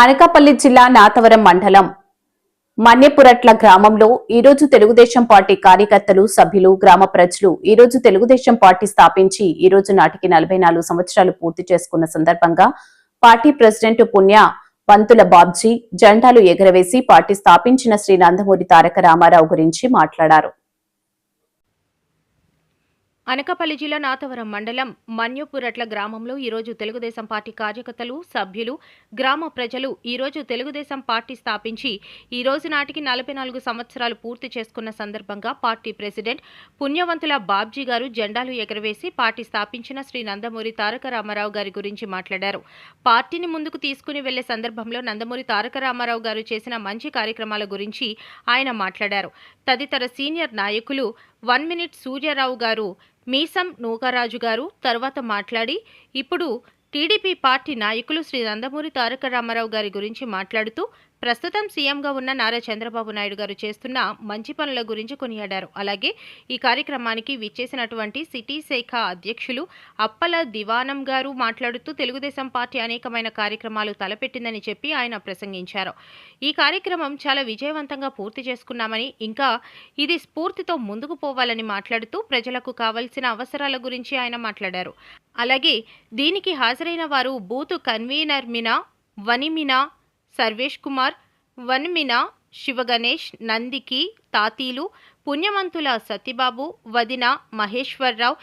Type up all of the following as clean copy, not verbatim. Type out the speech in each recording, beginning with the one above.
అనకాపల్లి జిల్లా నాతవరం మండలం మన్నెపురట్ల గ్రామంలో ఈరోజు తెలుగుదేశం పార్టీ కార్యకర్తలు, సభ్యులు, గ్రామ ప్రజలు ఈరోజు తెలుగుదేశం పార్టీ స్థాపించి ఈ రోజు నాటికి 44 సంవత్సరాలు పూర్తి చేసుకున్న సందర్భంగా పార్టీ ప్రెసిడెంట్ పుణ్య పంతుల బాబ్జీ జెండాలు ఎగురవేసి పార్టీ స్థాపించిన శ్రీ నందమూరి తారక రామారావు గురించి మాట్లాడారు. అనకాపల్లి జిల్లా నాతవరం మండలం మన్యుపురట్ల గ్రామంలో ఈరోజు తెలుగుదేశం పార్టీ కార్యకర్తలు, సభ్యులు, గ్రామ ప్రజలు ఈరోజు తెలుగుదేశం పార్టీ స్థాపించి ఈ రోజు నాటికి 44 సంవత్సరాలు పూర్తి చేసుకున్న సందర్భంగా పార్టీ ప్రెసిడెంట్ పుణ్యవంతుల బాబ్జీ గారు జెండాలు ఎగరవేసి పార్టీ స్థాపించిన శ్రీ నందమూరి తారక రామారావు గారి గురించి మాట్లాడారు. పార్టీని ముందుకు తీసుకుని వెళ్లే సందర్భంలో నందమూరి తారక రామారావు గారు చేసిన మంచి కార్యక్రమాల గురించి ఆయన మాట్లాడారు. తదితర సీనియర్ నాయకులు 1 మినిట్ సూర్యారావు గారు, మీసం నూకరాజు గారు తర్వాత మాట్లాడి ఇప్పుడు టీడీపీ పార్టీ నాయకులు శ్రీ నందమూరి తారక రామారావు గారి గురించి మాట్లాడుతూ ప్రస్తుతం సీఎంగా ఉన్న నారా చంద్రబాబు నాయుడు గారు చేస్తున్న మంచి పనుల గురించి కొనియాడారు. అలాగే ఈ కార్యక్రమానికి విచ్చేసినటువంటి సిటీ శాఖ అధ్యక్షులు అప్పల దివానం గారు మాట్లాడుతూ తెలుగుదేశం పార్టీ అనేకమైన కార్యక్రమాలు తలపెట్టిందని చెప్పి ఆయన ప్రసంగించారు. ఈ కార్యక్రమం చాలా విజయవంతంగా పూర్తి చేసుకున్నామని, ఇంకా ఇది స్ఫూర్తితో ముందుకు పోవాలని మాట్లాడుతూ ప్రజలకు కావాల్సిన అవసరాల గురించి ఆయన మాట్లాడారు. అలాగే దీనికి హాజరైన వారు బూత్ కన్వీనర్ మీనా, వనిమినా సర్వేష్ కుమార్, వన్మినా శివగణేష్, నందికి తాతీలు, పుణ్యవంతుల సత్యబాబు, వదిన మహేశ్వరరావు,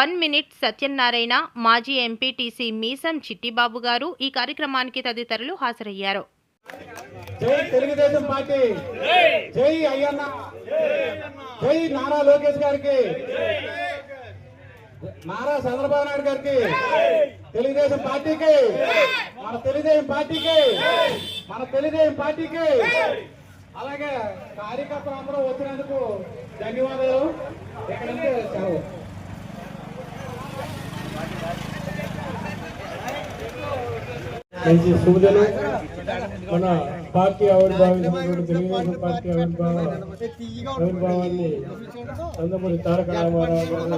1 మినిట్ సత్యనారాయణ, మాజీ ఎంపీటీసీ మీసం చిట్టిబాబు గారు ఈ కార్యక్రమానికి తదితరులు హాజరయ్యారు. జై తెలుగుదేశం పార్టీ, జై అయ్యన్న, జై నారా లోకేష్ గారికి, నారా చంద్రబాబు నాయుడు గారికి, తెలుగుదేశం పార్టీకి, మన తెలుగుదేశం పార్టీకి, మన తెలుగుదేశం పార్టీకి, అలాగే కార్యకర్తలు అందరూ వచ్చినందుకు ధన్యవాదాలు. ఎక్కడంటే సెలవు. మంచి శుభదినం. మన పార్టీ ఆవిర్భావించినటువంటి తెలుగుదేశం పార్టీ ఆవిర్భావాన్ని నందమూరి తారక రామారావు గారు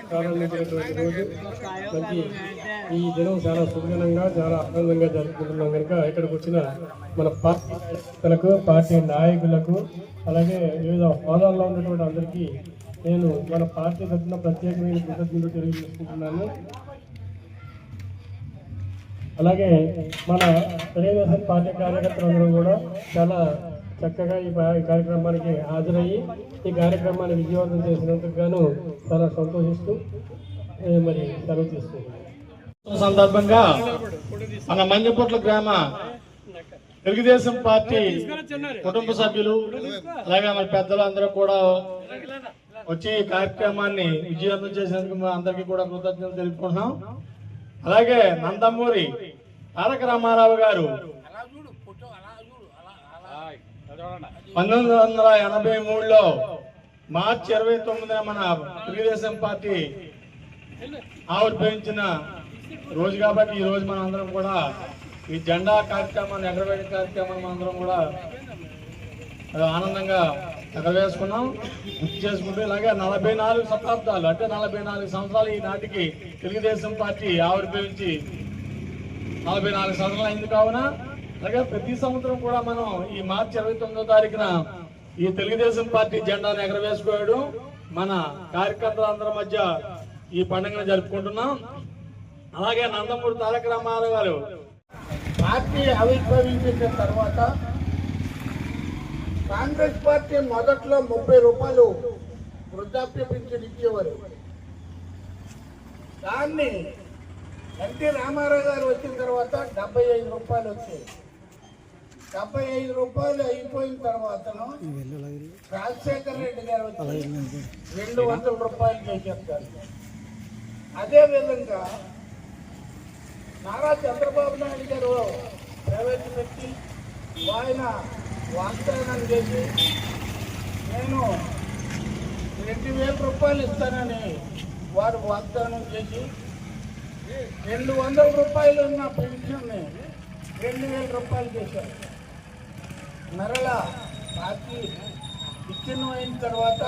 ప్రారంభించినటువంటి రోజు. మంచి ఈ దినం చాలా శుభదినంగా, చాలా ఆనందంగా జరుపుకుంటున్నాం కనుక ఇక్కడికి వచ్చిన మన పార్టీలకు, పార్టీ నాయకులకు, అలాగే వివిధ హోదాల్లో ఉన్నటువంటి అందరికీ నేను మన పార్టీ తరఫున ప్రత్యేకమైన కృతజ్ఞతలు తెలియజేసుకుంటున్నాను. అలాగే మన తెలుగుదేశం పార్టీ కార్యకర్తలందరూ కూడా చాలా చక్కగా ఈ కార్యక్రమానికి హాజరయ్యి ఈ కార్యక్రమాన్ని విజయవంతం చేసినందుకు గాను చాలా సంతోషిస్తూ మరి సెలవు తీసుకుంటున్నాం. సందర్భంగా మన మన్యపుట్ల గ్రామ తెలుగుదేశం పార్టీ కుటుంబ సభ్యులు, అలాగే మన పెద్దలు అందరూ కూడా వచ్చి ఈ కార్యక్రమాన్ని విజయవంతం చేసినందుకు అందరికీ కూడా కృతజ్ఞతలు తెలుపుకుంటున్నాం. అలాగే నందమూరి తారక రామారావు గారు 1983లో మార్చి 29న మన తెలుగుదేశం పార్టీ ఆవిర్భవించిన రోజు కాబట్టి ఈ రోజు మనం అందరం కూడా ఈ జెండా కార్యక్రమాన్ని, ఎగరవేయడం కార్యక్రమాన్ని మనం అందరం కూడా ఆనందంగా ఎగరవేసుకున్నాం, గుర్తు చేసుకుంటూ. ఇలాగే 44 శతాబ్దాలు అంటే 44 సంవత్సరాలు ఈ నాటికి తెలుగుదేశం పార్టీ ఆవిర్భవించి 44 సంవత్సరాలు అయింది కావున అలాగే ప్రతి సంవత్సరం కూడా మనం ఈ మార్చి 29వ తారీఖున ఈ తెలుగుదేశం పార్టీ జెండాను ఎగరవేసుకోవడం, మన కార్యకర్తలందరి మధ్య ఈ పండుగను జరుపుకుంటున్నాం. అలాగే నందమూరి తారక రామారావు గారు పార్టీ ఆవిర్భవించిన తర్వాత కాంగ్రెస్ పార్టీ మొదట్లో 30 రూపాయలు వృద్ధాప్య పింఛన్ ఇచ్చేవారు. దాన్ని ఎన్టీ రామారావు గారు వచ్చిన తర్వాత 75 రూపాయలు వచ్చాయి. 75 రూపాయలు అయిపోయిన తర్వాత రాజశేఖర రెడ్డి గారు వచ్చి 200 రూపాయలు చేసేస్తారు. అదేవిధంగా నారా చంద్రబాబు నాయుడు గారు ప్రవేశపెట్టి ఆయన వాగ్దానం చేసి నేను 2000 రూపాయలు ఇస్తానని వారు వాగ్దానం చేసి 200 రూపాయలు ఉన్న పెన్షన్ని 2000 రూపాయలు చేశారు. మరలా పార్టీ విచ్ఛిన్నం అయిన తర్వాత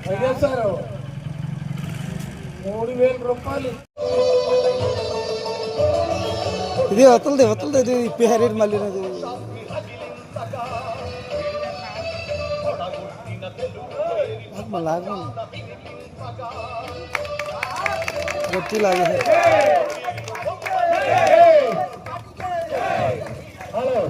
వైఎస్ఆర్ 3,000 రూపాయలు. ఇది వతలది ఇది ఇప్పేహారు మళ్ళీ లాగా గట్టి లాగే హలో